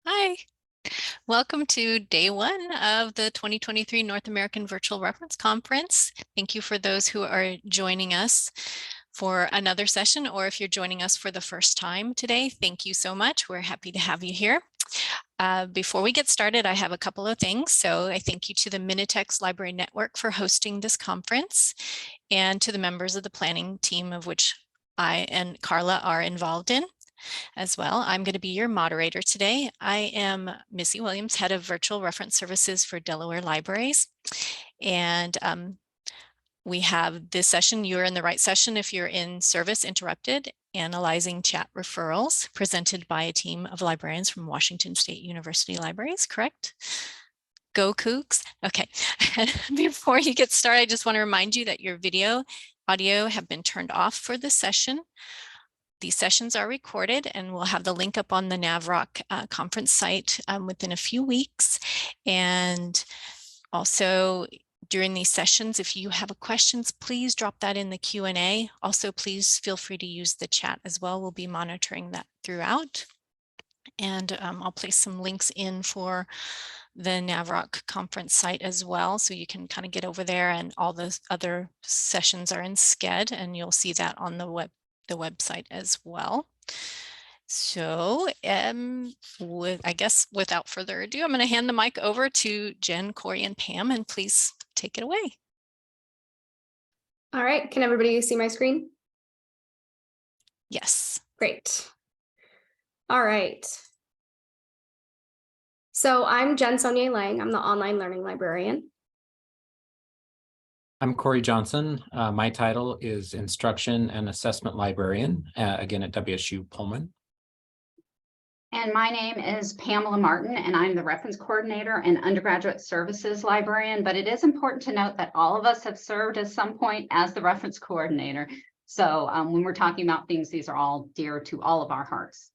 Hi, welcome to day one of the 2023 North American Virtual Reference Conference. Thank you for those who are joining us for another session, or if you're joining us for the first time today, thank you so much. We're happy to have you here. Before we get started, I have a couple of things. So I thank you to the Minitex Library Network for hosting this conference and to the members of the planning team of which I and Carla are involved in as well. I'm going to be your moderator today. I am Missy Williams, Head of Virtual Reference Services for Delaware Libraries. And we have this session. You're in the right session if you're in Service Interrupted, Analyzing Chat Referrals, presented by a team of librarians from Washington State University Libraries, correct? Go Cougs. Okay. Before you get started, I just want to remind you that your video, audio have been turned off for this session. These sessions are recorded, and we'll have the link up on the NavRock conference site within a few weeks. And also during these sessions, if you have questions, please drop that in the Q&A. Also, please feel free to use the chat as well. We'll be monitoring that throughout. And I'll place some links in for the NavRock conference site as well, so you can kind of get over there, and all the other sessions are in Sched, and you'll see that on the website as well. So I guess without further ado, I'm going to hand the mic over to Jen, Corey, and Pam, and please take it away. All right, can everybody see my screen? Yes. Great. All right. So I'm Jen Sonia Lang. I'm the online learning librarian. I'm Corey Johnson. My title is Instruction and Assessment Librarian, again at WSU Pullman. And my name is Pamela Martin, and I'm the Reference Coordinator and Undergraduate Services Librarian. But it is important to note that all of us have served at some point as the Reference Coordinator. So when we're talking about things, these are all dear to all of our hearts.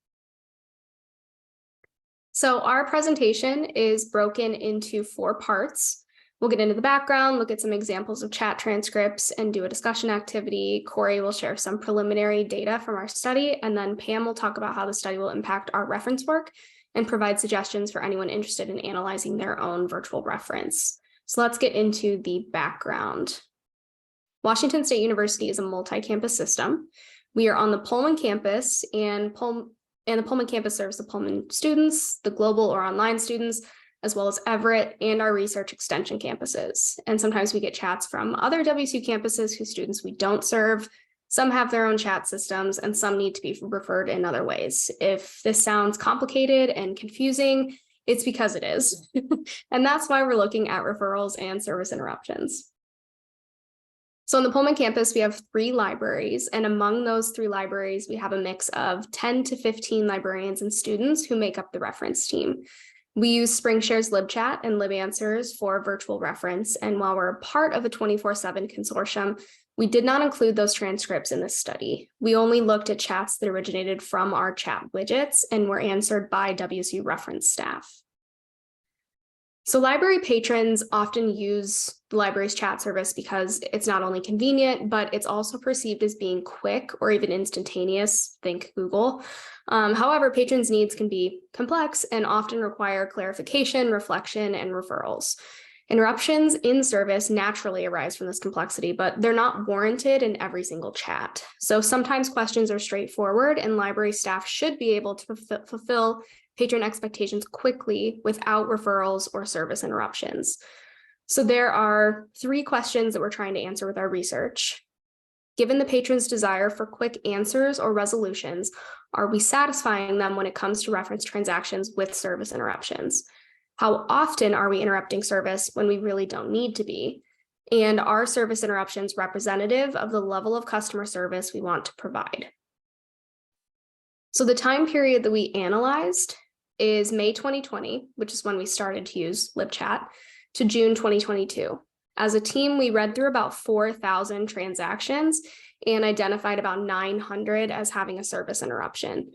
So our presentation is broken into 4 parts. We'll get into the background, look at some examples of chat transcripts, and do a discussion activity. Corey will share some preliminary data from our study, and then Pam will talk about how the study will impact our reference work and provide suggestions for anyone interested in analyzing their own virtual reference. So let's get into the background. Washington State University is a multi-campus system. We are on the Pullman campus, and the Pullman campus serves the Pullman students, the global or online students, as well as Everett and our research extension campuses. And sometimes we get chats from other WSU campuses whose students we don't serve. Some have their own chat systems, and some need to be referred in other ways. If this sounds complicated and confusing, it's because it is. And that's why we're looking at referrals and service interruptions. So on the Pullman campus, we have 3 libraries, and among those 3 libraries, we have a mix of 10 to 15 librarians and students who make up the reference team. We use SpringShare's LibChat and LibAnswers for virtual reference, and while we're a part of a 24/7 consortium, we did not include those transcripts in this study. We only looked at chats that originated from our chat widgets and were answered by WSU reference staff. So library patrons often use the library's chat service because it's not only convenient, but it's also perceived as being quick or even instantaneous, think Google. However, patrons' needs can be complex and often require clarification, reflection, and referrals. Interruptions in service naturally arise from this complexity, but they're not warranted in every single chat. So sometimes questions are straightforward, and library staff should be able to fulfill patron expectations quickly without referrals or service interruptions. So there are 3 questions that we're trying to answer with our research. Given the patron's desire for quick answers or resolutions, are we satisfying them when it comes to reference transactions with service interruptions? How often are we interrupting service when we really don't need to be? And are service interruptions representative of the level of customer service we want to provide? So the time period that we analyzed is May 2020, which is when we started to use LibChat, to June 2022. As a team, we read through about 4,000 transactions and identified about 900 as having a service interruption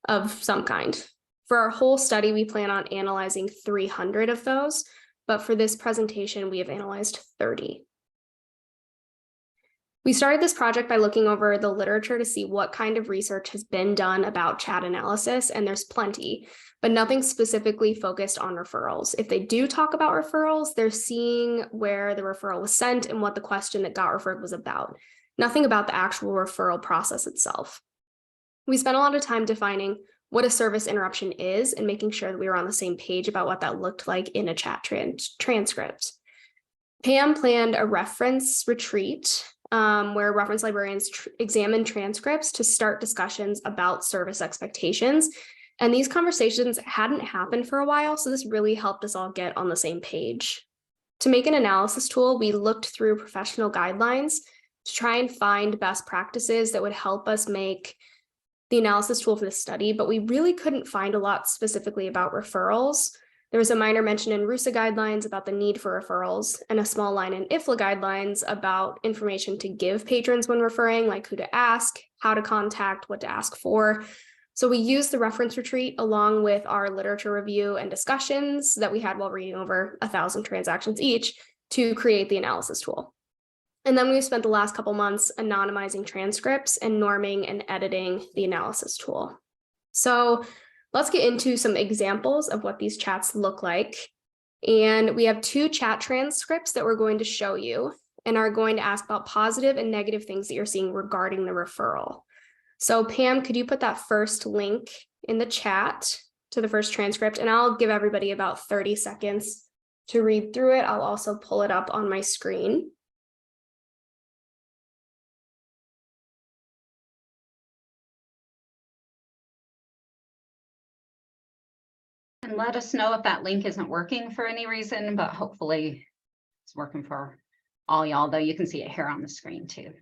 of some kind. For our whole study, we plan on analyzing 300 of those, but for this presentation, we have analyzed 30. We started this project by looking over the literature to see what kind of research has been done about chat analysis, and there's plenty, but nothing specifically focused on referrals. If they do talk about referrals, they're seeing where the referral was sent and what the question that got referred was about. Nothing about the actual referral process itself. We spent a lot of time defining what a service interruption is and making sure that we were on the same page about what that looked like in a chat transcript. Pam planned a reference retreat where reference librarians examine transcripts to start discussions about service expectations. And these conversations hadn't happened for a while, so this really helped us all get on the same page. To make an analysis tool, we looked through professional guidelines to try and find best practices that would help us make the analysis tool for the study, but we really couldn't find a lot specifically about referrals. There was a minor mention in RUSA guidelines about the need for referrals and a small line in IFLA guidelines about information to give patrons when referring, like who to ask, how to contact, what to ask for. So we used the reference retreat along with our literature review and discussions that we had while reading over 1,000 transactions each to create the analysis tool. And then we spent the last couple months anonymizing transcripts and norming and editing the analysis tool. So let's get into some examples of what these chats look like. And we have 2 chat transcripts that we're going to show you and are going to ask about positive and negative things that you're seeing regarding the referral. So Pam, could you put that first link in the chat to the first transcript? And I'll give everybody about 30 seconds to read through it. I'll also pull it up on my screen. And let us know if that link isn't working for any reason, but hopefully it's working for all y'all, though you can see it here on the screen too.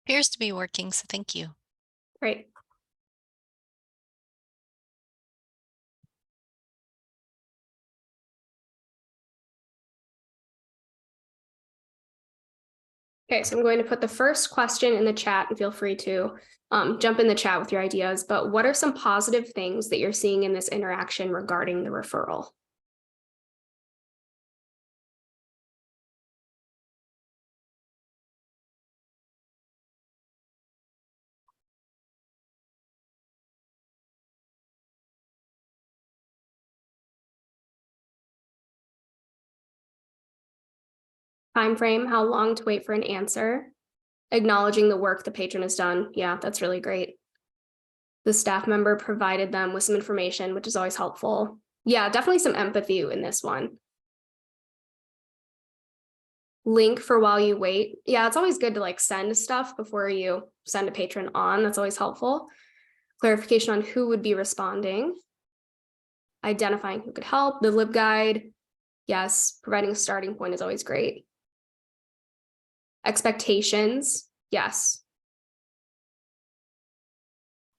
Appears to be working, so thank you. Great. Okay, so I'm going to put the first question in the chat and feel free to jump in the chat with your ideas, but what are some positive things that you're seeing in this interaction regarding the referral? Time frame, how long to wait for an answer. Acknowledging the work the patron has done. Yeah, that's really great. The staff member provided them with some information, which is always helpful. Yeah, definitely some empathy in this one. Link for while you wait. Yeah, it's always good to like send stuff before you send a patron on. That's always helpful. Clarification on who would be responding. Identifying who could help. The LibGuide. Yes, providing a starting point is always great. Expectations. Yes.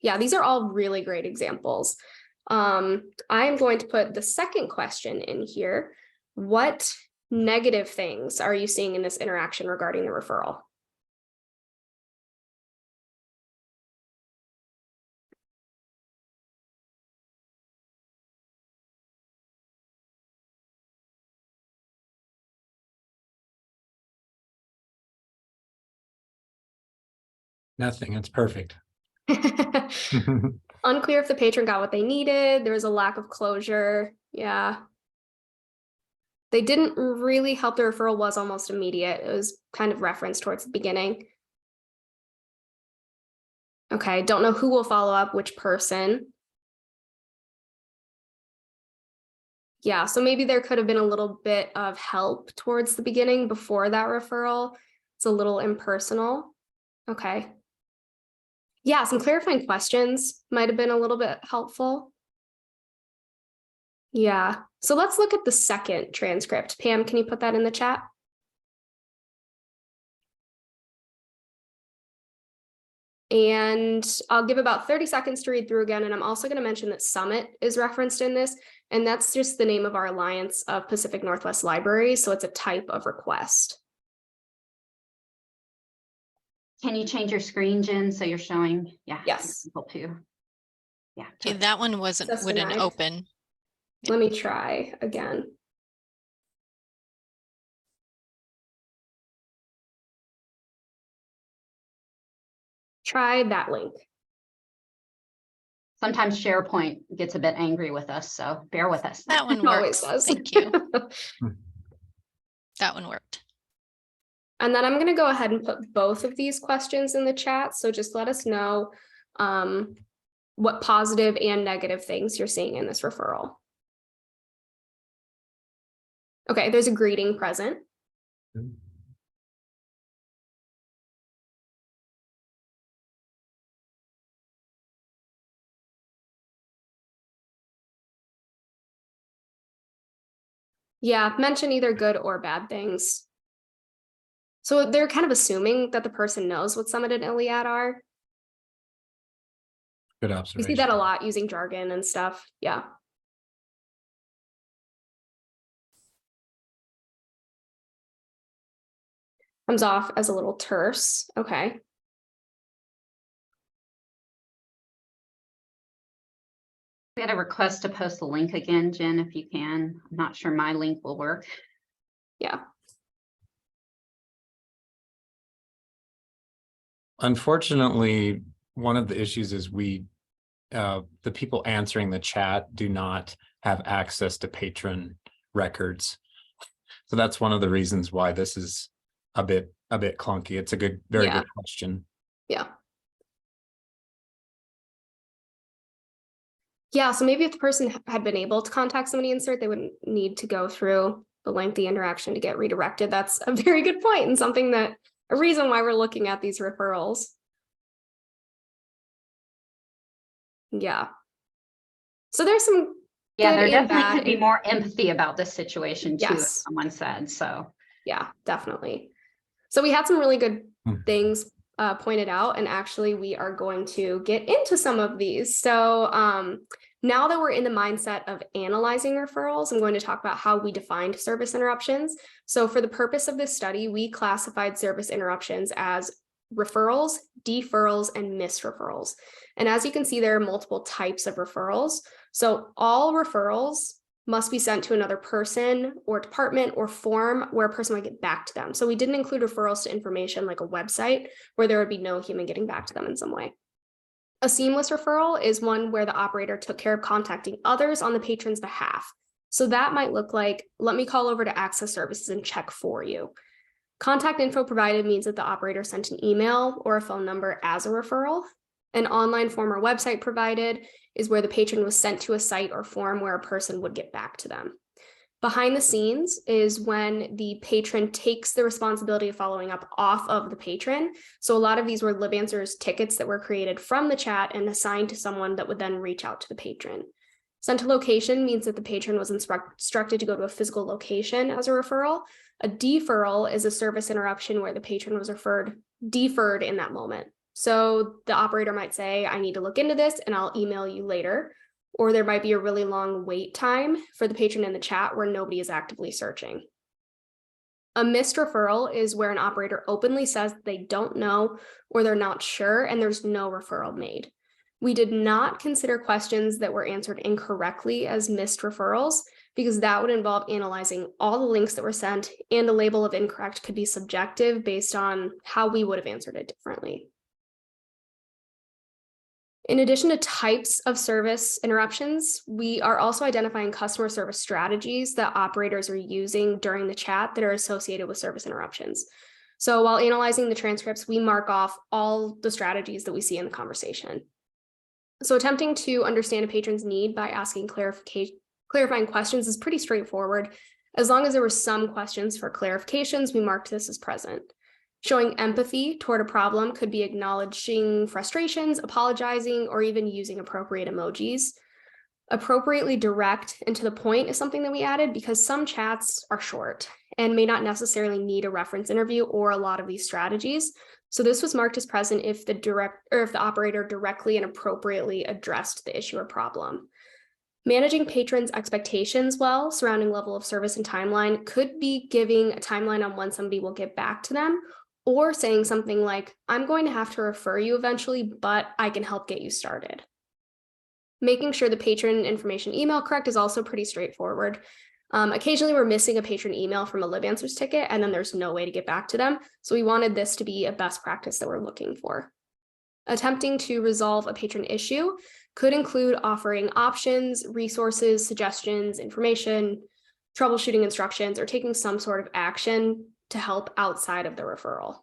Yeah, these are all really great examples. I'm going to put the second question in here. What negative things are you seeing in this interaction regarding the referral? Nothing. It's perfect. Unclear if the patron got what they needed. There was a lack of closure. Yeah. They didn't really help. The referral was almost immediate. It was kind of referenced towards the beginning. Okay, don't know who will follow up, which person. Yeah, so maybe there could have been a little bit of help towards the beginning before that referral. It's a little impersonal. Okay. Yeah, some clarifying questions might have been a little bit helpful. Yeah, so let's look at the second transcript. Pam, can you put that in the chat? And I'll give about 30 seconds to read through again. And I'm also going to mention that Summit is referenced in this. And that's just the name of our Alliance of Pacific Northwest Libraries. So it's a type of request. Can you change your screen, Jen, so you're showing? Yeah. Yes. People too. Yeah. Okay, that one wouldn't denied. open. Let me try again. try that link. Sometimes SharePoint gets a bit angry with us, so bear with us. That one It always works. does. Thank you. That one worked. And then I'm going to go ahead and put both of these questions in the chat. So just let us know what positive and negative things you're seeing in this referral. Okay, there's a greeting present. Yeah, mention either good or bad things. So they're kind of assuming that the person knows what Summit and Iliad are. Good We observation. see that a lot using jargon and stuff. Yeah. Comes off as a little terse. Okay. We had a request to post the link again, Jen, if you can. I'm not sure my link will work. Yeah. Unfortunately, one of the issues is the people answering the chat do not have access to patron records. So that's one of the reasons why this is a bit clunky. It's a very good question. Yeah. Yeah, so maybe if the person had been able to contact somebody insert, they wouldn't need to go through the lengthy interaction to get redirected. That's a very good point and something that a reason why we're looking at these referrals. Yeah. So there's some Yeah, there good and definitely bad could be in- more empathy about this situation too, as Yes. someone said, so. Yeah, definitely. So we had some really good Hmm. things pointed out, and actually we are going to get into some of these. So now that we're in the mindset of analyzing referrals, I'm going to talk about how we defined service interruptions. So for the purpose of this study, we classified service interruptions as referrals, deferrals, and misreferrals. And as you can see, there are multiple types of referrals. So all referrals must be sent to another person or department or form where a person might get back to them. So we didn't include referrals to information like a website where there would be no human getting back to them in some way. A seamless referral is one where the operator took care of contacting others on the patron's behalf. So that might look like, let me call over to Access Services and check for you. Contact info provided means that the operator sent an email or a phone number as a referral. An online form or website provided is where the patron was sent to a site or form where a person would get back to them. Behind the scenes is when the patron takes the responsibility of following up off of the patron. So a lot of these were LibAnswers tickets that were created from the chat and assigned to someone that would then reach out to the patron. Sent to location means that the patron was instructed to go to a physical location as a referral. A deferral is a service interruption where the patron was deferred in that moment. So the operator might say, I need to look into this and I'll email you later. Or there might be a really long wait time for the patron in the chat where nobody is actively searching. A missed referral is where an operator openly says they don't know or they're not sure and there's no referral made. We did not consider questions that were answered incorrectly as missed referrals because that would involve analyzing all the links that were sent, and the label of incorrect could be subjective based on how we would have answered it differently. In addition to types of service interruptions, we are also identifying customer service strategies that operators are using during the chat that are associated with service interruptions. So while analyzing the transcripts, we mark off all the strategies that we see in the conversation. So attempting to understand a patron's need by asking clarifying questions is pretty straightforward. As long as there were some questions for clarifications, we marked this as present. Showing empathy toward a problem could be acknowledging frustrations, apologizing, or even using appropriate emojis. Appropriately direct and to the point is something that we added because some chats are short and may not necessarily need a reference interview or a lot of these strategies. So this was marked as present if the operator directly and appropriately addressed the issue or problem. Managing patrons' expectations well surrounding level of service and timeline could be giving a timeline on when somebody will get back to them, or saying something like, I'm going to have to refer you eventually, but I can help get you started. Making sure the patron information email correct is also pretty straightforward. Occasionally we're missing a patron email from a LibAnswers ticket and then there's no way to get back to them. So we wanted this to be a best practice that we're looking for. Attempting to resolve a patron issue could include offering options, resources, suggestions, information, troubleshooting instructions, or taking some sort of action to help outside of the referral.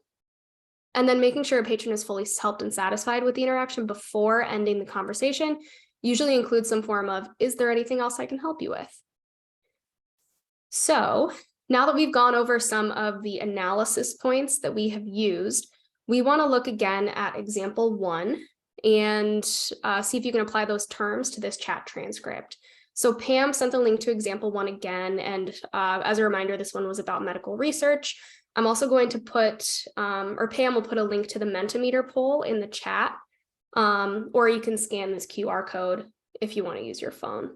And then making sure a patron is fully helped and satisfied with the interaction before ending the conversation usually includes some form of, is there anything else I can help you with? So now that we've gone over some of the analysis points that we have used, we want to look again at example 1 and see if you can apply those terms to this chat transcript. So Pam sent the link to example 1 again, and as a reminder, this one was about medical research. I'm also going to put, or Pam will put a link to the Mentimeter poll in the chat, or you can scan this QR code if you want to use your phone.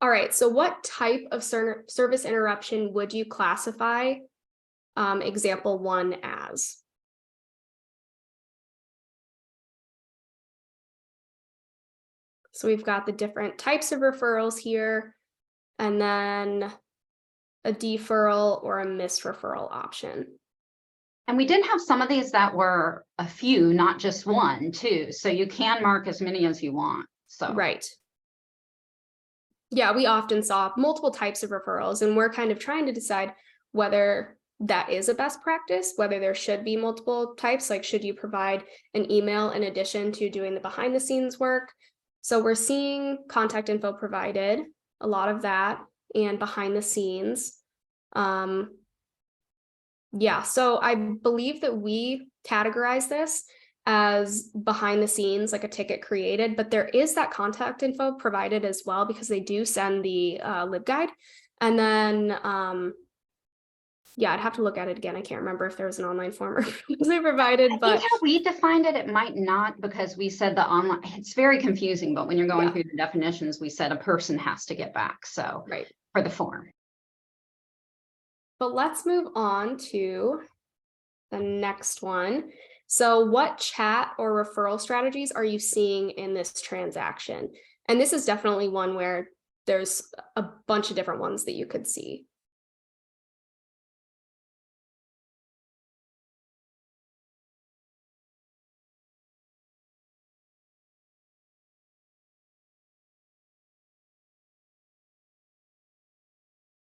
All right, so what type of service interruption would you classify example 1 as? So we've got the different types of referrals here, and then a deferral or a missed referral option. And we did have some of these that were a few, not just one, too. So you can mark as many as you want. So right. Yeah, we often saw multiple types of referrals, and we're kind of trying to decide whether that is a best practice, whether there should be multiple types, like should you provide an email in addition to doing the behind the scenes work? So we're seeing contact info provided, a lot of that, and behind the scenes. Yeah, so I believe that we categorize this as behind the scenes, like a ticket created, but there is that contact info provided as well, because they do send the LibGuide. And then, yeah, I'd have to look at it again. I can't remember if there was an online form or they provided, I but think how we defined it, it might not, because we said the online, it's very confusing, but when you're going through the definitions, we said a person has to get back. So right. For the form. But let's move on to the next one. So what chat or referral strategies are you seeing in this transaction? And this is definitely one where there's a bunch of different ones that you could see.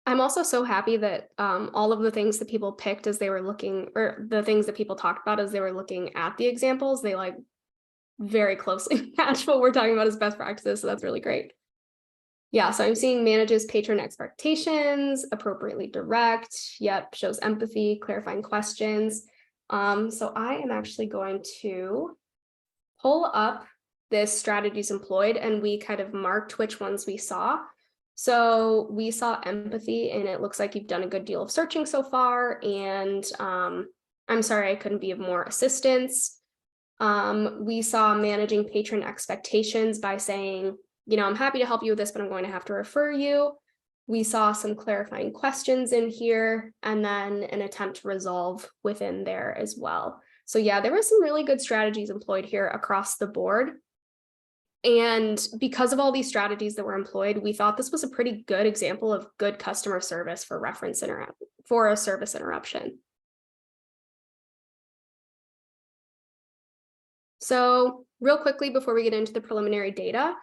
I'm also so happy that all of the things that people picked as they were looking, or the things that people talked about as they were looking at the examples, they like very closely match what we're talking about as best practices. So that's really great. Yeah, so I'm seeing manages patron expectations, appropriately direct. Yep, shows empathy, clarifying questions. So I am actually going to pull up this strategies employed, and we kind of marked which ones we saw. So we saw empathy, and it looks like you've done a good deal of searching so far. And I'm sorry I couldn't be of more assistance. We saw managing patron expectations by saying, you know, I'm happy to help you with this, but I'm going to have to refer you. We saw some clarifying questions in here, and then an attempt to resolve within there as well. So yeah, there were some really good strategies employed here across the board. And because of all these strategies that were employed, we thought this was a pretty good example of good customer service for for a service interruption. So real quickly, before we get into the preliminary data,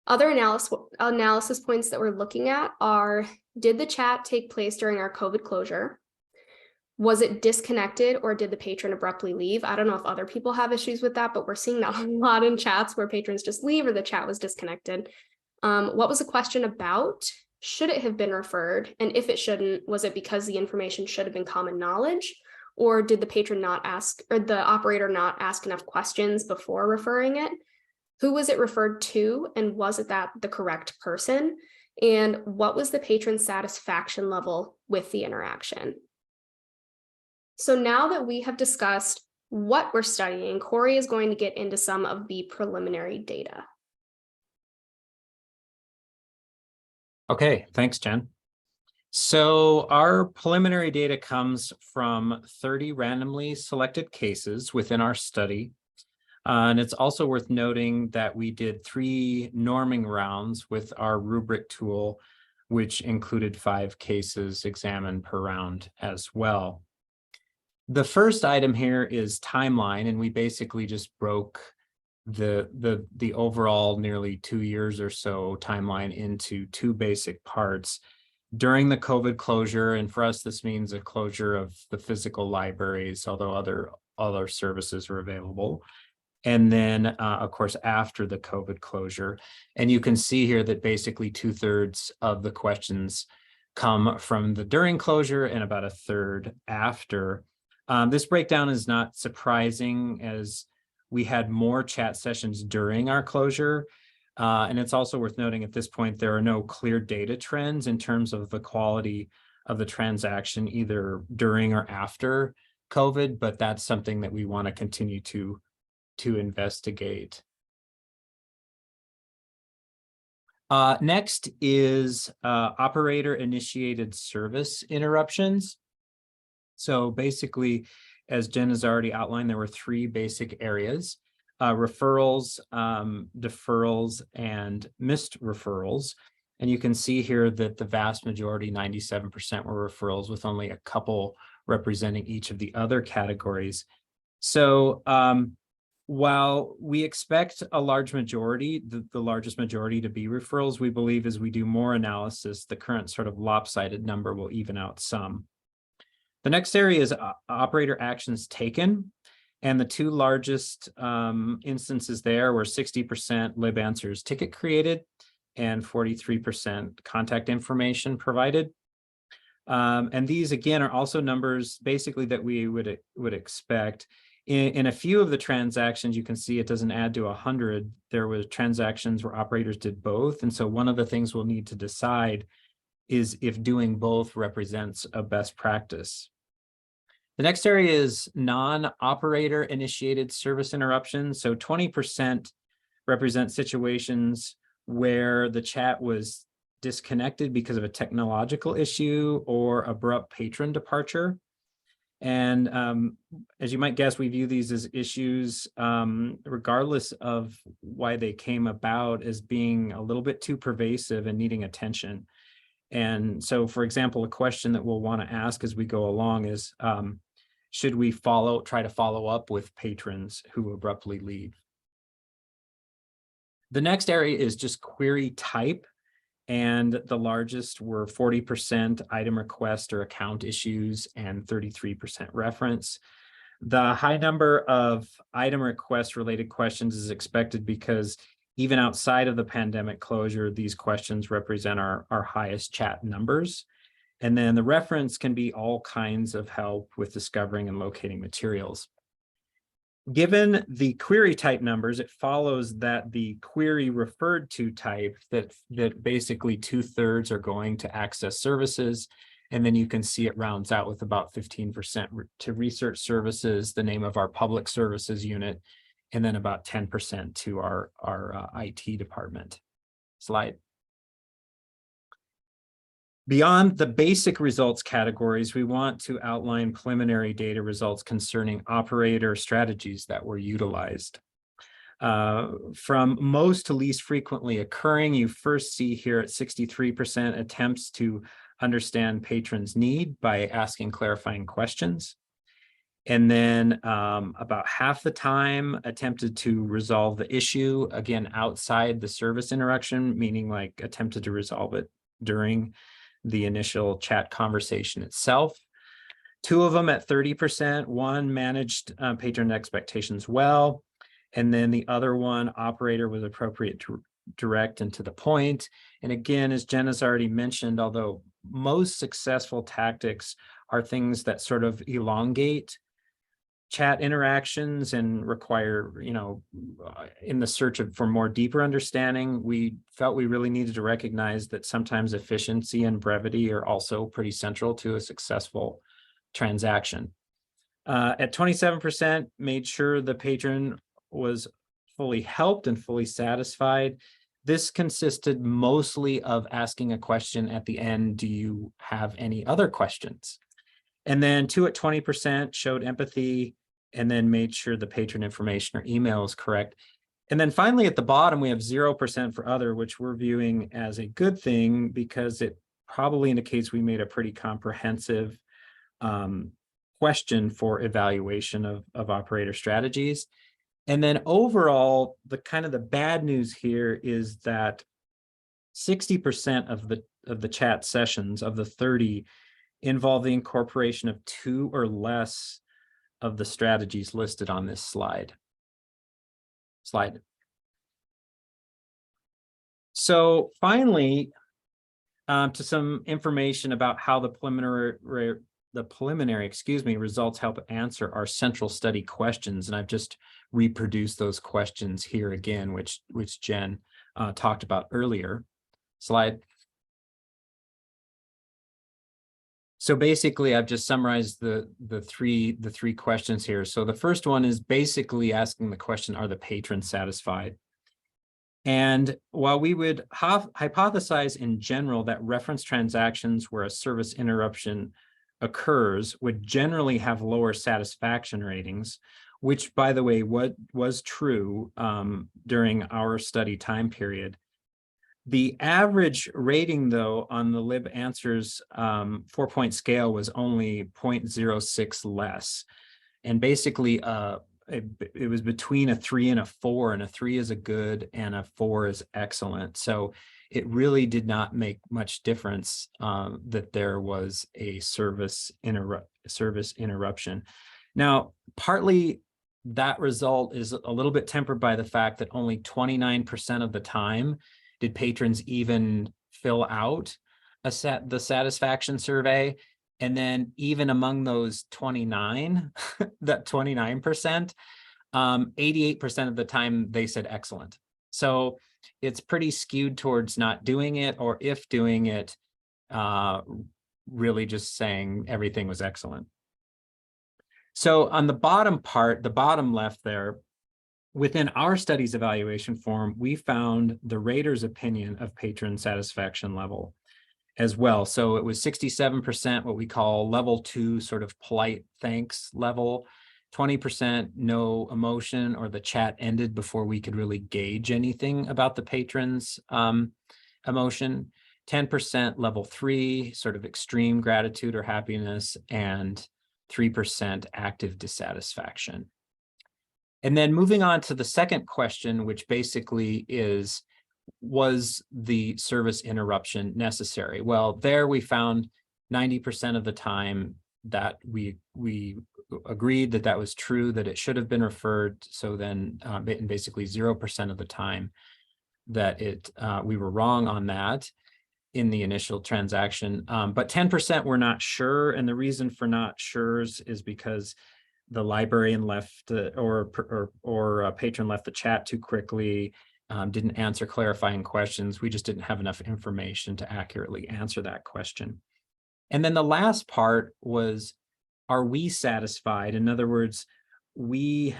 other analysis points that we're looking at are, did the chat take place during our COVID closure? Was it disconnected, or did the patron abruptly leave? I don't know if other people have issues with that, but we're seeing that a lot in chats where patrons just leave or the chat was disconnected. What was the question about? Should it have been referred? And if it shouldn't, was it because the information should have been common knowledge? Or did the patron not ask, or the operator not ask enough questions before referring it? Who was it referred to, and was it that the correct person? And what was the patron's satisfaction level with the interaction? So now that we have discussed what we're studying, Corey is going to get into some of the preliminary data. Okay, thanks, Jen. So our preliminary data comes from 30 randomly selected cases within our study. And it's also worth noting that we did 3 norming rounds with our rubric tool which included 5 cases examined per round as well. The first item here is timeline, and we basically just broke the overall nearly 2 years or so timeline into 2 basic parts. During the COVID closure, and for us, this means a closure of the physical libraries, although other services were available. And then, of course, after the COVID closure. And you can see here that basically 2/3 of the questions come from the during closure and about 1/3 after. This breakdown is not surprising, as we had more chat sessions during our closure. And it's also worth noting at this point, there are no clear data trends in terms of the quality of the transaction, either during or after COVID, but that's something that we want to continue to investigate. Next is operator-initiated service interruptions. So basically, as Jen has already outlined, there were 3 basic areas: referrals, deferrals, and missed referrals. And you can see here that the vast majority, 97%, were referrals, with only a couple representing each of the other categories. So while we expect a large majority, the largest majority, to be referrals, we believe as we do more analysis, the current sort of lopsided number will even out some. The next area is operator actions taken. And the 2 largest instances there were 60% lib answers ticket created and 43% contact information provided. And these, again, are also numbers basically that we would expect. In a few of the transactions, you can see it doesn't add to 100. There were transactions where operators did both. And so one of the things we'll need to decide is if doing both represents a best practice. The next area is non-operator initiated service interruptions. So 20% represent situations where the chat was disconnected because of a technological issue or abrupt patron departure. And as you might guess, we view these as issues, regardless of why they came about, as being a little bit too pervasive and needing attention. And so, for example, a question that we'll want to ask as we go along is, should we try to follow up with patrons who abruptly leave? The next area is just query type. And the largest were 40% item request or account issues and 33% reference. The high number of item request related questions is expected because even outside of the pandemic closure, these questions represent our highest chat numbers. And then the reference can be all kinds of help with discovering and locating materials. Given the query type numbers, it follows that the query referred to type, that basically 2/3 are going to access services. And then you can see it rounds out with about 15% to research services, the name of our public services unit, and then about 10% to our IT department. Slide. Beyond the basic results categories, we want to outline preliminary data results concerning operator strategies that were utilized. From most to least frequently occurring, you first see here at 63% attempts to understand patrons' need by asking clarifying questions. And then about half the time attempted to resolve the issue, again, outside the service interaction, meaning like attempted to resolve it during the initial chat conversation itself. 2 of them at 30%, one managed patron expectations well, and then the other one, operator was appropriate to direct and to the point. And again, as Jen has already mentioned, although most successful tactics are things that sort of elongate chat interactions and require, in the search for more deeper understanding, we felt we really needed to recognize that sometimes efficiency and brevity are also pretty central to a successful transaction. At 27%, made sure the patron was fully helped and fully satisfied. This consisted mostly of asking a question at the end, do you have any other questions? And then 2 at 20% showed empathy and then made sure the patron information or email is correct. And then finally, at the bottom, we have 0% for other, which we're viewing as a good thing because it probably indicates we made a pretty comprehensive question for evaluation of operator strategies. And then overall, the bad news here is that 60% of the chat sessions of the 30 involve the incorporation of 2 or less of the strategies listed on this slide. So finally, to some information about how the preliminary results help answer our central study questions. And I've just reproduced those questions here again, which Jen talked about earlier. Slide. So basically, I've just summarized the three questions here. So the first one is basically asking the question, are the patrons satisfied? And while we would hypothesize in general that reference transactions where a service interruption occurs would generally have lower satisfaction ratings, which, by the way, was true during our study time period. The average rating, though, on the lib answers 4-point scale was only 0.06 less. And basically, it was between a 3 and a 4, and a 3 is a good and a 4 is excellent. So it really did not make much difference that there was a service interruption. Now, partly that result is a little bit tempered by the fact that only 29% of the time did patrons even fill out the satisfaction survey. And then even among those 29, that 29%, 88% of the time they said excellent. So it's pretty skewed towards not doing it, or if doing it, really just saying everything was excellent. So on the bottom part, the bottom left there, within our study's evaluation form, we found the rater's opinion of patron satisfaction level as well. So it was 67% what we call level 2, sort of polite thanks level, 20% no emotion, or the chat ended before we could really gauge anything about the patron's emotion, 10% level 3, sort of extreme gratitude or happiness, and 3% active dissatisfaction. And then moving on to the second question, which basically is, was the service interruption necessary? Well, there we found 90% of the time that we agreed that was true, that it should have been referred. So then basically 0% of the time that we were wrong on that in the initial transaction. But 10% were not sure. And the reason for not sures is because the librarian left or a patron left the chat too quickly, didn't answer clarifying questions. We just didn't have enough information to accurately answer that question. And then the last part was, are we satisfied? In other words, it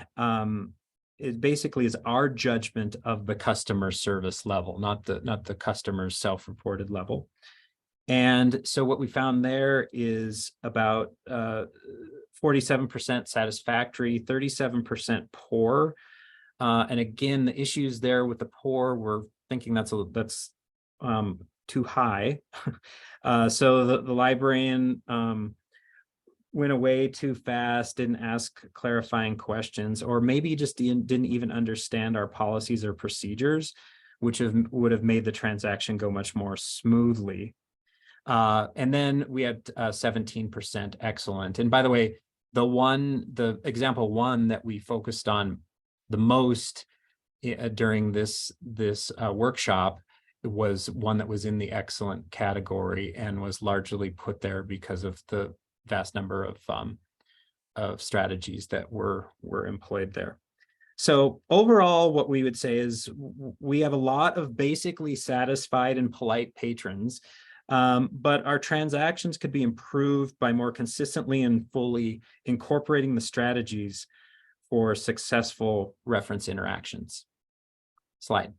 basically is our judgment of the customer service level, not the customer's self-reported level. And so what we found there is about 47% satisfactory, 37% poor. And again, the issues there with the poor, we're thinking that's too high. So the librarian went away too fast, didn't ask clarifying questions, or maybe just didn't even understand our policies or procedures, which would have made the transaction go much more smoothly. And then we had 17% excellent. And by the way, the example 1 that we focused on the most during this workshop was one that was in the excellent category and was largely put there because of the vast number of strategies that were employed there. So overall, what we would say is we have a lot of basically satisfied and polite patrons, but our transactions could be improved by more consistently and fully incorporating the strategies for successful reference interactions. Slide.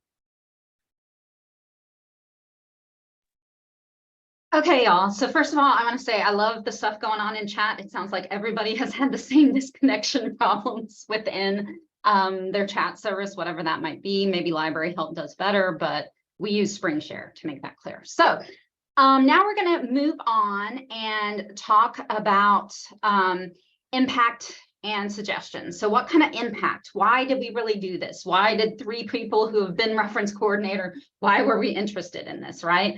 Okay, y'all. So first of all, I want to say I love the stuff going on in chat. It sounds like everybody has had the same disconnection problems within their chat service, whatever that might be. Maybe Library Help does better, but we use SpringShare to make that clear. So now we're going to move on and talk about impact and suggestions. So what kind of impact? Why did we really do this? Why did 3 people who have been reference coordinator, why were we interested in this, right?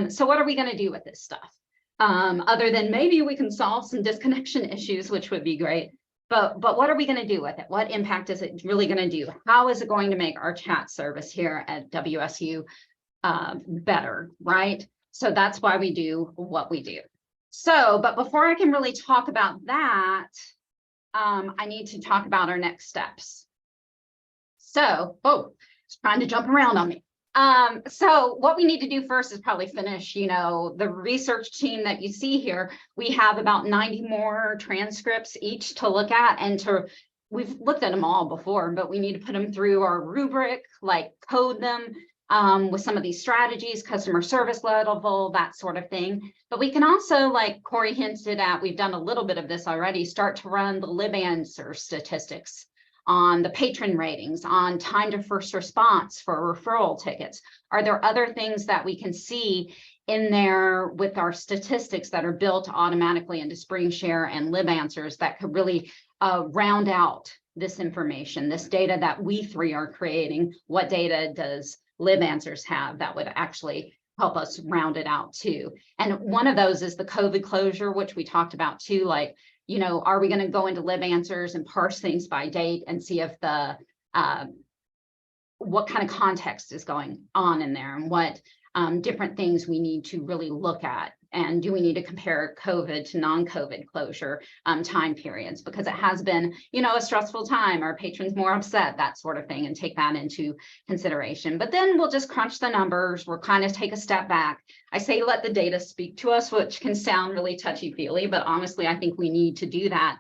So what are we going to do with this stuff? Other than maybe we can solve some disconnection issues, which would be great. But what are we going to do with it? What impact is it really going to do? How is it going to make our chat service here at WSU better, right? So that's why we do what we do. So, but before I can really talk about that, I need to talk about our next steps. So, it's trying to jump around on me. So what we need to do first is probably finish, you know, the research team that you see here. We have about 90 more transcripts each to look at, and we've looked at them all before, but we need to put them through our rubric, like code them with some of these strategies, customer service level, that sort of thing. But we can also, like Corey hinted at, we've done a little bit of this already, start to run the LibAnswer statistics on the patron ratings, on time to first response for referral tickets. Are there other things that we can see in there with our statistics that are built automatically into SpringShare and LibAnswers that could really round out this information, this data that we 3 are creating? What data does LibAnswers have that would actually help us round it out too? And one of those is the COVID closure, which we talked about too, like, you know, are we going to go into LibAnswers and parse things by date and see if the what kind of context is going on in there, and what different things we need to really look at? And do we need to compare COVID to non-COVID closure time periods? Because it has been, you know, a stressful time. Are patrons more upset? That sort of thing, and take that into consideration. But then we'll just crunch the numbers. We'll kind of take a step back. I say let the data speak to us, which can sound really touchy-feely, but honestly, I think we need to do that,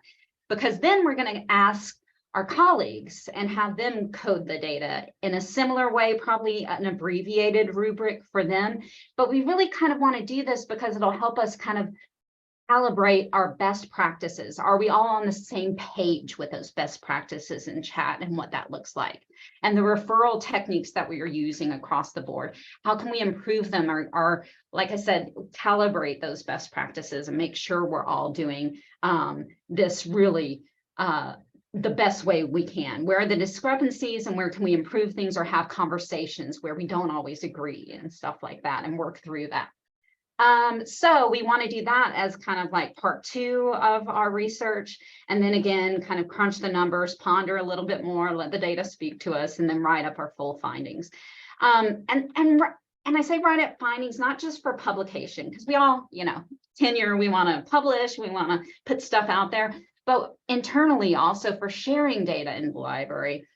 because then we're going to ask our colleagues and have them code the data in a similar way, probably an abbreviated rubric for them. But we really kind of want to do this because it'll help us kind of calibrate our best practices. Are we all on the same page with those best practices in chat and what that looks like? And the referral techniques that we are using across the board, how can we improve them, or like I said, calibrate those best practices and make sure we're all doing this really the best way we can? Where are the discrepancies, and where can we improve things or have conversations where we don't always agree and stuff like that, and work through that? So we want to do that as kind of like part 2 of our research, and then again kind of crunch the numbers, ponder a little bit more, let the data speak to us, and then write up our full findings. And I say write up findings not just for publication, because we all, you know, tenure, we want to publish, we want to put stuff out there, but internally also for sharing data in the library,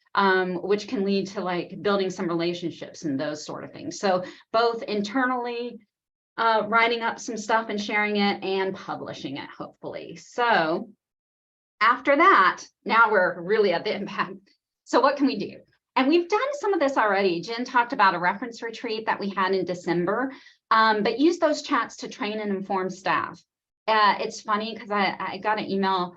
which can lead to like building some relationships and those sort of things. So both internally writing up some stuff and sharing it, and publishing it, hopefully. So after that, now we're really at the impact. So what can we do? And we've done some of this already. Jen talked about a reference retreat that we had in December, but use those chats to train and inform staff. It's funny because I got an email.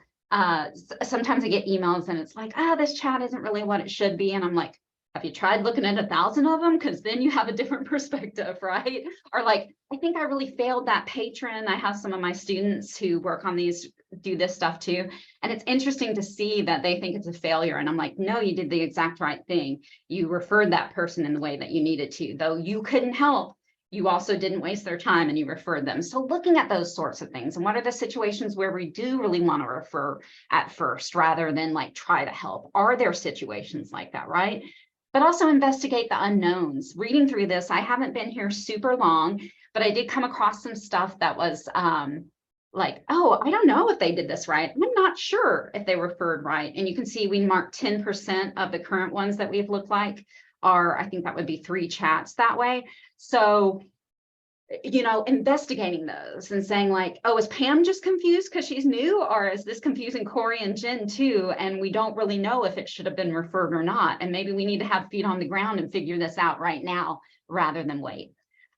Sometimes I get emails and it's like, this chat isn't really what it should be. And I'm like, have you tried looking at 1,000 of them? Because then you have a different perspective, right? Or like, I think I really failed that patron. I have some of my students who work on these, do this stuff too. And it's interesting to see that they think it's a failure. And I'm like, no, you did the exact right thing. You referred that person in the way that you needed to, though you couldn't help. You also didn't waste their time, and you referred them. So looking at those sorts of things, and what are the situations where we do really want to refer at first rather than like try to help? Are there situations like that, right? But also investigate the unknowns. Reading through this, I haven't been here super long, but I did come across some stuff that was like, oh, I don't know if they did this right. I'm not sure if they referred right. And you can see we marked 10% of the current ones that we've looked like are, I think that would be 3 chats that way. So, you know, investigating those and saying like, oh, is Pam just confused because she's new, or is this confusing Corey and Jen too? And we don't really know if it should have been referred or not. And maybe we need to have feet on the ground and figure this out right now rather than wait.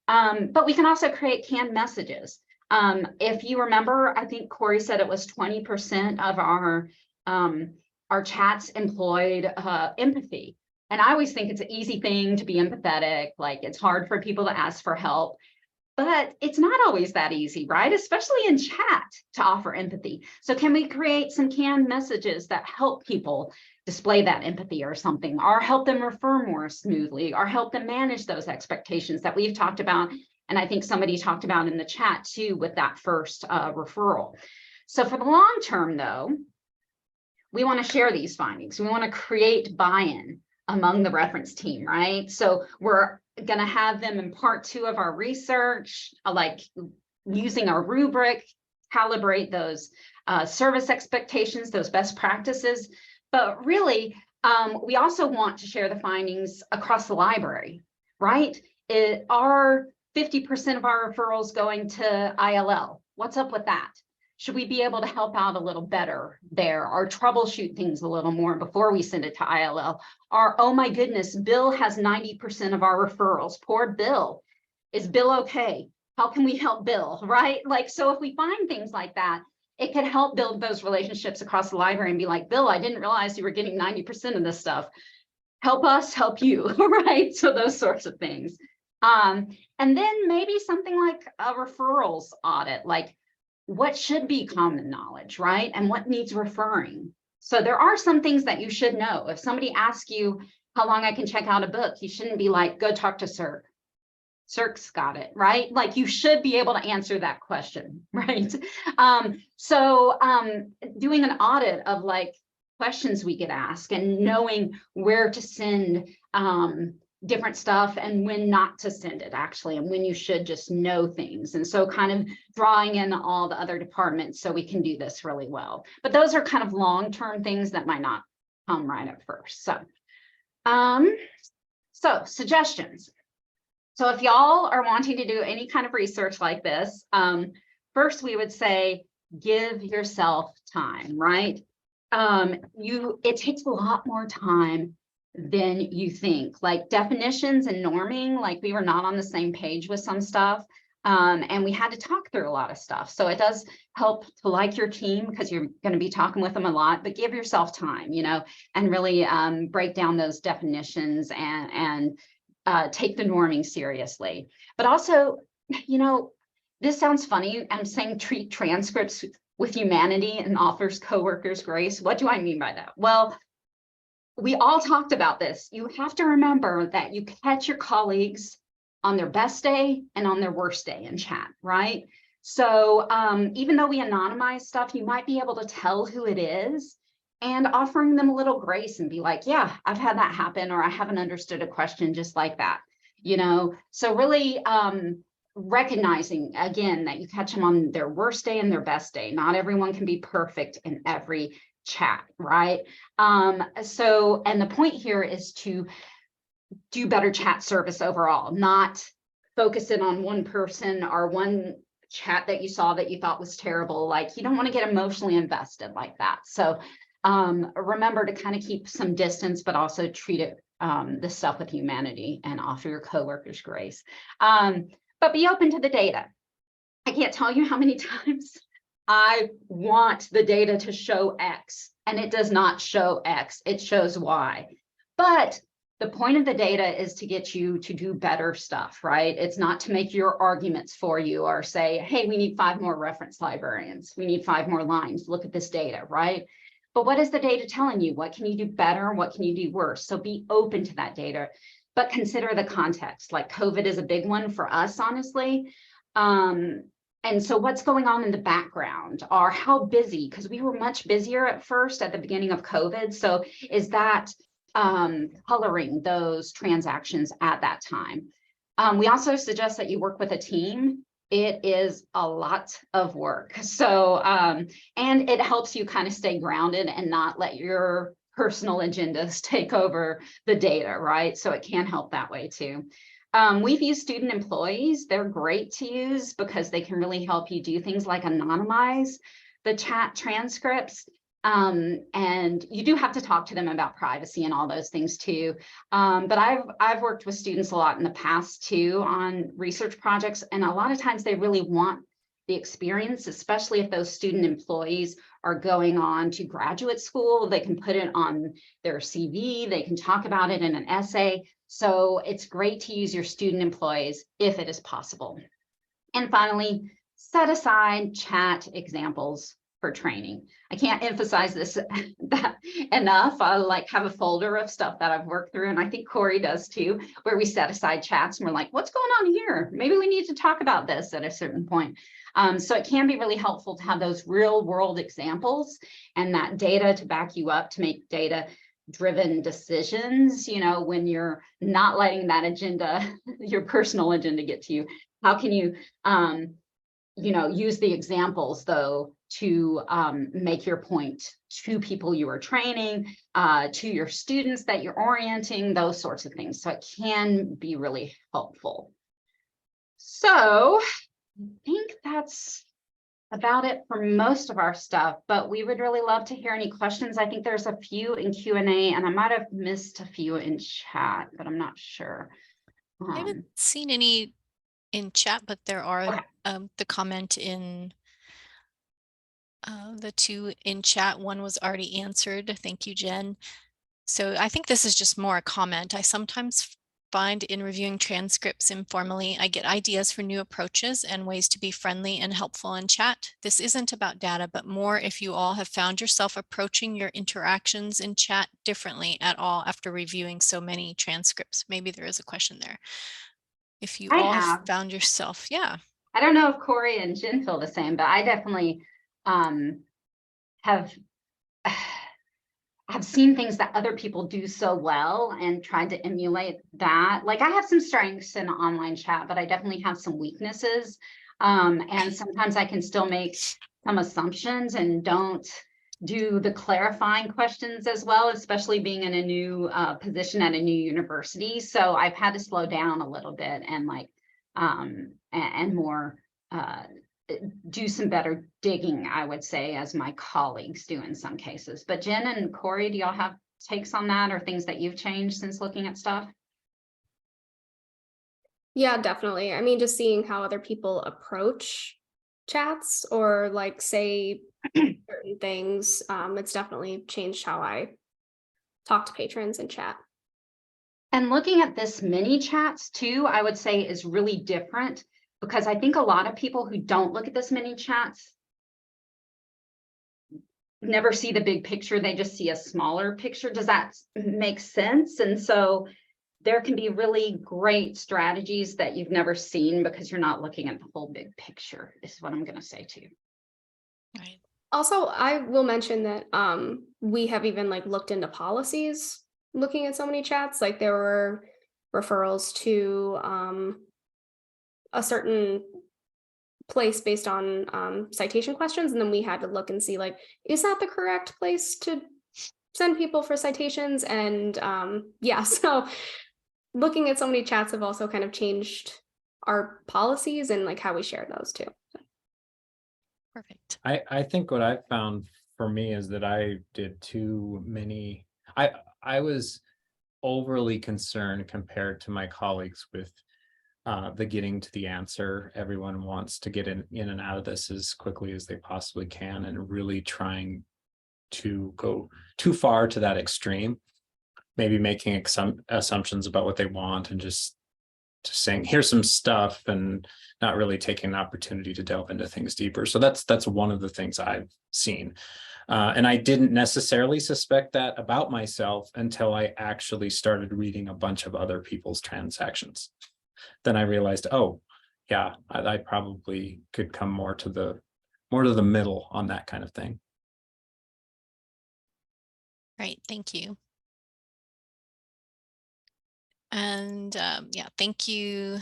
But we can also create canned messages. If you remember, I think Corey said it was 20% of our our chats employed empathy. And I always think it's an easy thing to be empathetic, like it's hard for people to ask for help. But it's not always that easy, right? Especially in chat to offer empathy. So can we create some canned messages that help people display that empathy or something, or help them refer more smoothly, or help them manage those expectations that we've talked about? And I think somebody talked about in the chat too with that first referral. So for the long term, though, we want to share these findings. We want to create buy-in among the reference team, right? So we're going to have them in part 2 of our research, like using our rubric, calibrate those service expectations, those best practices. But really, we also want to share the findings across the library, right? Are 50% of our referrals going to ILL? What's up with that? Should we be able to help out a little better there, or troubleshoot things a little more before we send it to ILL? Or, oh my goodness, Bill has 90% of our referrals. Poor Bill. Is Bill okay? How can we help Bill, right? Like, so if we find things like that, it could help build those relationships across the library and be like, Bill, I didn't realize you were getting 90% of this stuff. Help us help you, right? So those sorts of things. And then maybe something like a referrals audit, like, what should be common knowledge, right? And what needs referring. So there are some things that you should know. If somebody asks you how long I can check out a book, you shouldn't be like, go talk to Sir. Cirque's got it, right? Like you should be able to answer that question, right? Doing an audit of like questions we get asked and knowing where to send different stuff and when not to send it actually, and when you should just know things. And so kind of drawing in all the other departments so we can do this really well. But those are kind of long-term things that might not come right at first. So suggestions. So if y'all are wanting to do any kind of research like this, first we would say, give yourself time, right? It takes a lot more time than you think. Like definitions and norming, like we were not on the same page with some stuff. And we had to talk through a lot of stuff. So it does help to like your team because you're going to be talking with them a lot, but give yourself time, and really break down those definitions and take the norming seriously. But also, this sounds funny. I'm saying treat transcripts with humanity and author's co-workers' grace. What do I mean by that? Well, we all talked about this. You have to remember that you catch your colleagues on their best day and on their worst day in chat, right? So even though we anonymize stuff, you might be able to tell who it is and offering them a little grace and be like, yeah, I've had that happen, or I haven't understood a question just like that, So really recognizing, again, that you catch them on their worst day and their best day. Not everyone can be perfect in every chat, right? And the point here is to do better chat service overall, not focus in on one person or one chat that you saw that you thought was terrible. Like you don't want to get emotionally invested like that. So remember to kind of keep some distance, but also treat it this stuff with humanity and offer your coworkers grace. But be open to the data. I can't tell you how many times I want the data to show X, and it does not show X, it shows Y. But the point of the data is to get you to do better stuff, right? It's not to make your arguments for you or say, hey, we need 5 more reference librarians. We need 5 more lines. Look at this data, right? But what is the data telling you? What can you do better? What can you do worse? So be open to that data, but consider the context. Like COVID is a big one for us, honestly. And so what's going on in the background, or how busy, because we were much busier at first at the beginning of COVID. So is that coloring those transactions at that time? We also suggest that you work with a team. It is a lot of work. So, and it helps you kind of stay grounded and not let your personal agendas take over the data, right? So it can help that way too. We've used student employees. They're great to use because they can really help you do things like anonymize the chat transcripts. And you do have to talk to them about privacy and all those things too. But I've worked with students a lot in the past too on research projects, and a lot of times they really want the experience, especially if those student employees are going on to graduate school. They can put it on their CV, they can talk about it in an essay. So it's great to use your student employees if it is possible. And finally, set aside chat examples for training. I can't emphasize this that enough. I like have a folder of stuff that I've worked through, and I think Corey does too, where we set aside chats and we're like, what's going on here? Maybe we need to talk about this at a certain point. So it can be really helpful to have those real world examples and that data to back you up to make data driven decisions, you know, when you're not letting that agenda, your personal agenda get to you. How can you, you know, use the examples though to make your point to people you are training, to your students that you're orienting, those sorts of things. So it can be really helpful. So I think that's about it for most of our stuff, but we would really love to hear any questions. I think there's a few in Q&A, and I might have missed a few in chat, but I'm not sure. I haven't seen any in chat, but there are the comment in the two in chat. One was already answered. Thank you, Jen. So I think this is just more a comment. I sometimes find in reviewing transcripts informally, I get ideas for new approaches and ways to be friendly and helpful in chat. This isn't about data, but more if you all have found yourself approaching your interactions in chat differently at all after reviewing so many transcripts. Maybe there is a question there. If you all have found yourself, yeah. I don't know if Corey and Jen feel the same, but I definitely have seen things that other people do so well and tried to emulate that. Like I have some strengths in online chat, but I definitely have some weaknesses. And sometimes I can still make some assumptions and don't do the clarifying questions as well, especially being in a new position at a new university. So I've had to slow down a little bit and like, and more do some better digging, I would say, as my colleagues do in some cases. But Jen and Corey, do y'all have takes on that or things that you've changed since looking at stuff? Yeah, definitely. I mean, just seeing how other people approach chats or like say certain things, it's definitely changed how I talk to patrons in chat. And looking at this mini chats too, I would say is really different, because I think a lot of people who don't look at this mini chats never see the big picture. They just see a smaller picture. Does that make sense? And so there can be really great strategies that you've never seen because you're not looking at the whole big picture, is what I'm going to say to you. Right. Also, I will mention that we have even like looked into policies looking at so many chats. Like there were referrals to a certain place based on citation questions, and then we had to look and see like, is that the correct place to send people for citations? And yeah, so looking at so many chats have also kind of changed our policies and like how we share those too. Perfect. I think what I found for me is that I did too many. I was overly concerned compared to my colleagues with the getting to the answer. Everyone wants to get in and out of this as quickly as they possibly can, and really trying to go too far to that extreme, maybe making some assumptions about what they want and just saying, here's some stuff, and not really taking an opportunity to delve into things deeper. So that's one of the things I've seen. And I didn't necessarily suspect that about myself until I actually started reading a bunch of other people's transactions. Then I realized, oh, yeah, I probably could come more to the middle on that kind of thing. Right, thank you. And yeah, thank you.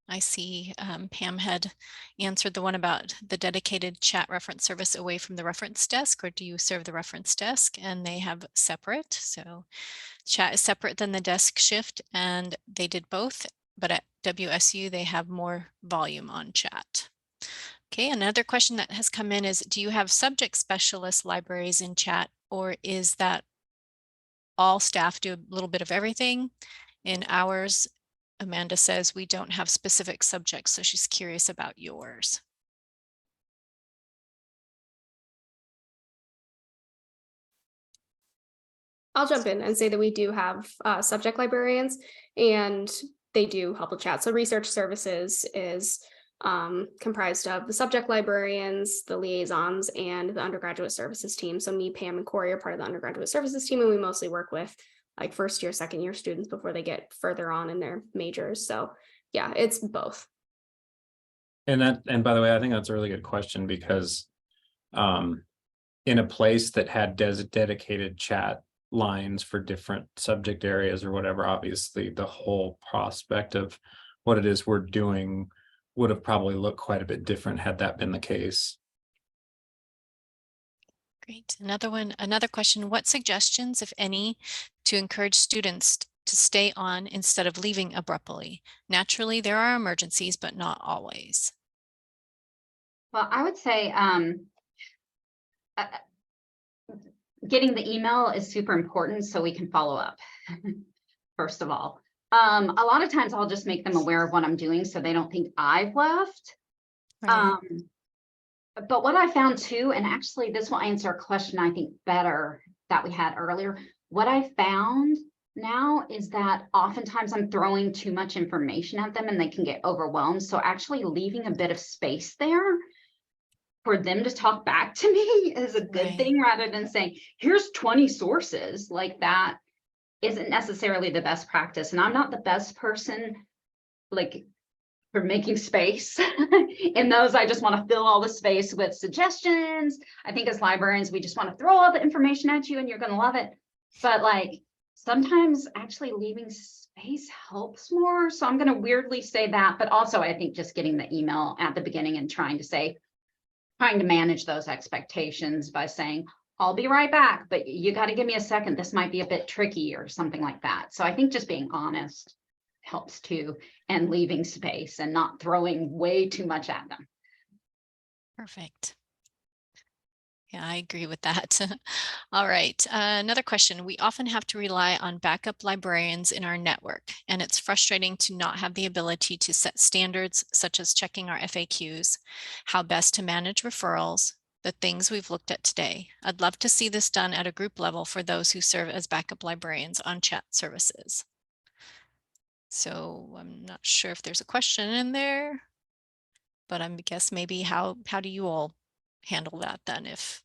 I see Pam had answered the one about the dedicated chat reference service away from the reference desk, or do you serve the reference desk? And they have separate. So chat is separate than the desk shift, and they did both. But at WSU, they have more volume on chat. Okay, another question that has come in is, do you have subject specialist libraries in chat, or is that all staff do a little bit of everything? In ours, Amanda says we don't have specific subjects, so she's curious about yours. I'll jump in and say that we do have subject librarians, and they do help with chat. So research services is comprised of the subject librarians, the liaisons, and the undergraduate services team. So me, Pam, and Corey are part of the undergraduate services team, and we mostly work with like first year, second year students before they get further on in their majors. So yeah, it's both. And by the way, I think that's a really good question, because in a place that had dedicated chat lines for different subject areas or whatever, obviously the whole prospect of what it is we're doing would have probably looked quite a bit different had that been the case. Great. Another question. What suggestions, if any, to encourage students to stay on instead of leaving abruptly? Naturally, there are emergencies, but not always. Well, I would say getting the email is super important so we can follow up. First of all, a lot of times I'll just make them aware of what I'm doing so they don't think I've left. Right. But what I found too, and actually this will answer a question I think better that we had earlier. What I found now is that oftentimes I'm throwing too much information at them and they can get overwhelmed. So actually leaving a bit of space there for them to talk back to me is a good thing, rather than saying, here's 20 sources. Like that isn't necessarily the best practice. And I'm not the best person like for making space in those. I just want to fill all the space with suggestions. I think as librarians, we just want to throw all the information at you and you're going to love it. But like sometimes actually leaving space helps more. So I'm going to weirdly say that, but also I think just getting the email at the beginning and trying to manage those expectations by saying, I'll be right back, but you got to give me a second. This might be a bit tricky or something like that. So I think just being honest helps too, and leaving space and not throwing way too much at them. Perfect. Yeah, I agree with that. All right. Another question. We often have to rely on backup librarians in our network, and it's frustrating to not have the ability to set standards such as checking our FAQs, how best to manage referrals, the things we've looked at today. I'd love to see this done at a group level for those who serve as backup librarians on chat services. So I'm not sure if there's a question in there, but I guess maybe how do you all handle that then? If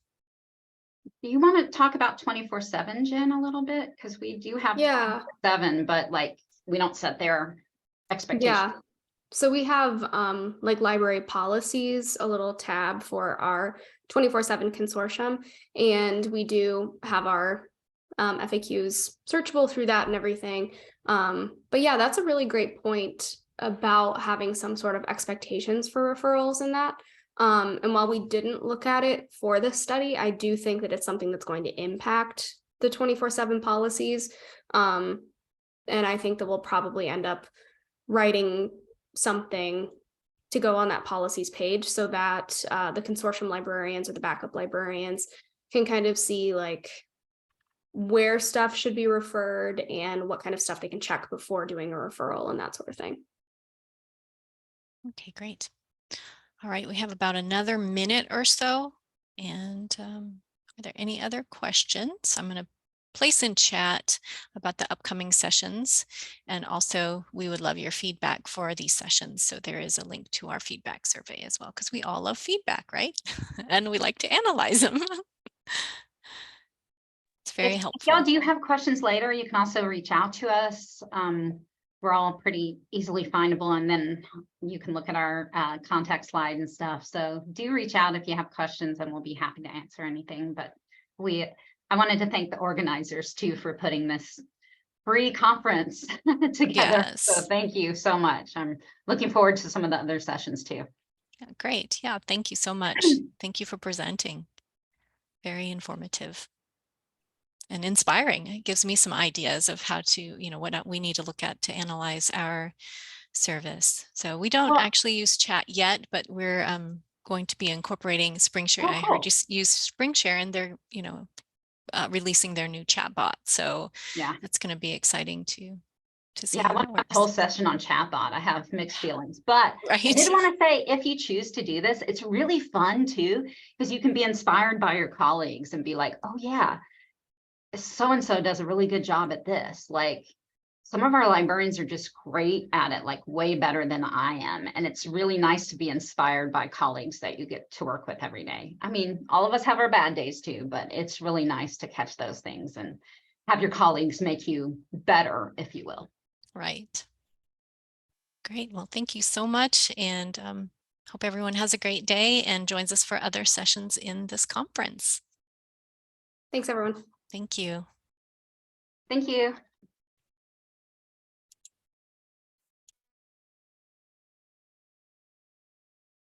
do you want to talk about 24/7, Jen, a little bit? Because we do have 7, but like we don't set their expectations. Yeah. So we have like library policies, a little tab for our 24/7 consortium, and we do have our FAQs searchable through that and everything. But yeah, that's a really great point about having some sort of expectations for referrals in that. And while we didn't look at it for this study, I do think that it's something that's going to impact the 24/7 policies. And I think that we'll probably end up writing something to go on that policies page so that the consortium librarians or the backup librarians can kind of see like where stuff should be referred and what kind of stuff they can check before doing a referral and that sort of thing. Okay, great. All right, we have about another minute or so. And are there any other questions? I'm going to place in chat about the upcoming sessions. And also we would love your feedback for these sessions. So there is a link to our feedback survey as well, because we all love feedback, right? And we like to analyze them. It's very helpful. Y'all, do you have questions later? You can also reach out to us. We're all pretty easily findable, and then you can look at our contact slide and stuff. So do reach out if you have questions, and we'll be happy to answer anything. But I wanted to thank the organizers too for putting this free conference together. Yes. So thank you so much. I'm looking forward to some of the other sessions too. Yeah, great. Yeah, thank you so much. Thank you for presenting. Very informative and inspiring. It gives me some ideas of how to, what we need to look at to analyze our service. So we don't actually use chat yet, but we're going to be incorporating SpringShare. I heard you use SpringShare, and they're, releasing their new chat bot. So yeah, it's going to be exciting to see. Yeah, I want a whole session on chatbot. I have mixed feelings, but I did want to say, if you choose to do this, it's really fun too, because you can be inspired by your colleagues and be like, oh yeah, so-and-so does a really good job at this. Like, some of our librarians are just great at it, like way better than I am. And it's really nice to be inspired by colleagues that you get to work with every day. I mean, all of us have our bad days too, but it's really nice to catch those things and have your colleagues make you better, if you will. Right. Great. Well, thank you so much. And hope everyone has a great day and joins us for other sessions in this conference. Thanks, everyone. Thank you. Thank you.